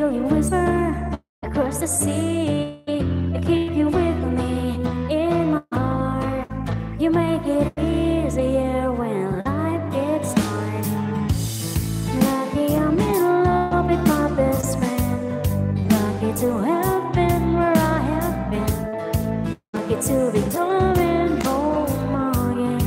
feel you whisper across the sea. I keep you with me in my heart. You make it easier when life gets hard. Lucky I'm in love with my best friend. Lucky to have been where I have been. Lucky to be coming home again.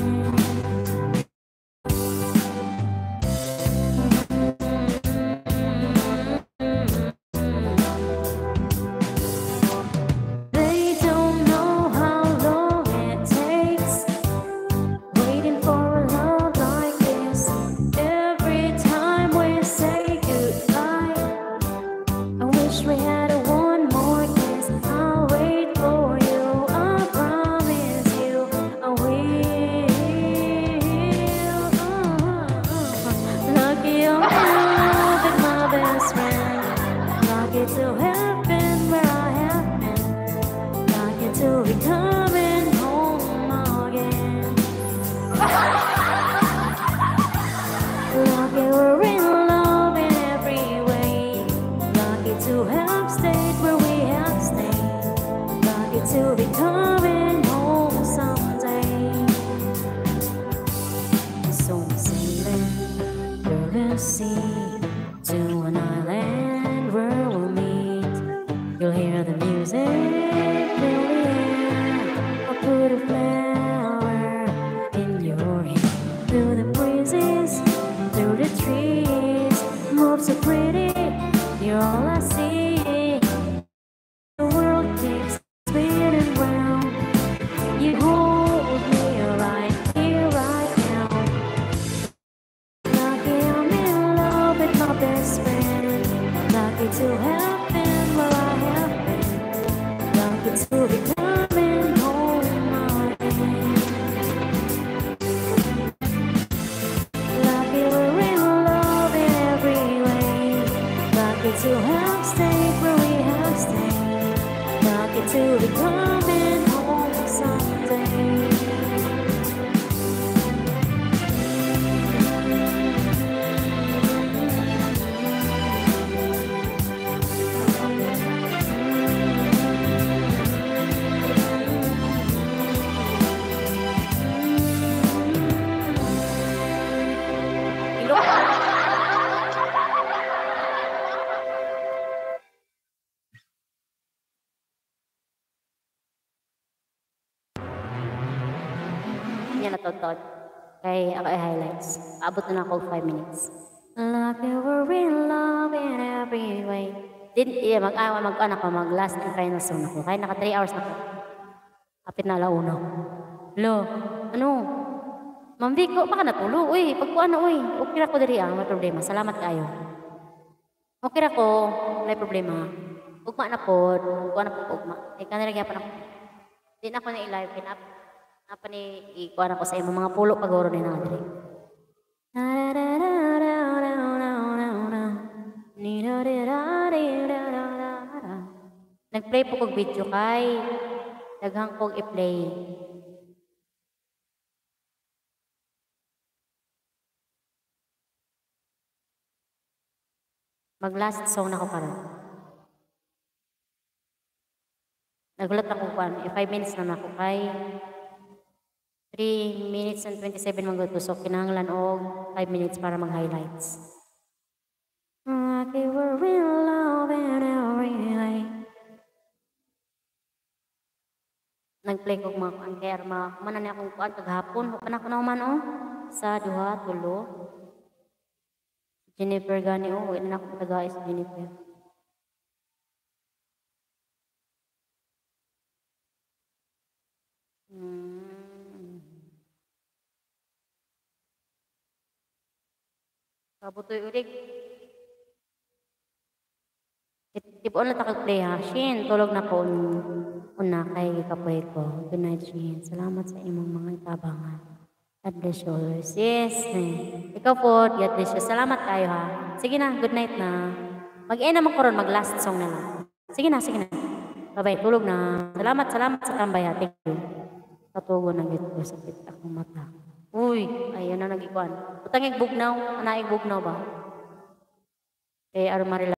They don't know how long it takes waiting for a love like this. Every time we say goodbye, I wish we had one more kiss. I'll wait for you, I promise you I will. Lucky I'm in love with my best friend. Lucky to have been where I have been. Lucky to be coming home again. Lucky we're in love in every way. Lucky to have stayed where we have stayed. Lucky to be coming home someday. So I'm sailing through the sea to an island where we'll meet. You'll hear the music, fill the air. I'll put a flower in your hair. Through the breezes, through the trees, move so pretty, you're all I see. The world keeps spinning round. You hold me right here, right now. Lucky I'm in love with my best friend. Lucky to have been where I have been. Lucky to be coming home again. Lucky we're in love in every way. Lucky to have stayed where we have stayed. Lucky to be coming home someday. Yan na to. Kay ako ay highlights. Abot na ako 5 minutes. Lucky we're in love in every way. Mag-anak ko, mag-last and final song ako. Kaya naka 3 hours na ko. Kapit na alauna. Lo, ano? Ma'am Vico, baka natulog. Uy, pagkuhan na, uy. Okay ra ko diri may problema. Salamat kayo. Okay ra ko, may problema. Ugma na po, ugma na po, ugma. Kanila pa na ko. Di na ako na i-live, apa ni ikuan ako sa imo mga pulo pagoro ni nga diri. Nagplay po kog video kay daghang kog i-play. Mag last song na ko karon. Nagulat ako kuan, 5 minutes na nako kay 3 minutes and 27 magluto. So, kinahanglan og 5 minutes para mag-highlights. Lucky we're in love in every way. Nag-play ko mga kuan kaya manan niya akong kuan kaghapon. Huwag ko na man sa duha, tulo. Jennifer gani huwag na akong taga-is Jennifer. Kabutoy ulig. Tipon na takag-play ha. Shin, tulog na ko una kay kapoy ko. Good night, Shin. Salamat sa imong mga itabangan. God bless you always. Yes. Ikaw po, God bless you. Salamat kayo ha. Sige na, good night na. Mag-end naman ko ron, mag-last song na lang. Sige na, sige na. Bye-bye, tulog na. Salamat sa tambay ha. Thank you. Katugo na gito ko, sakit akong mata. Uy, ayun na nag-ikuan. Utang igbugnaw, ana igbugnaw ba? Kay Armarila.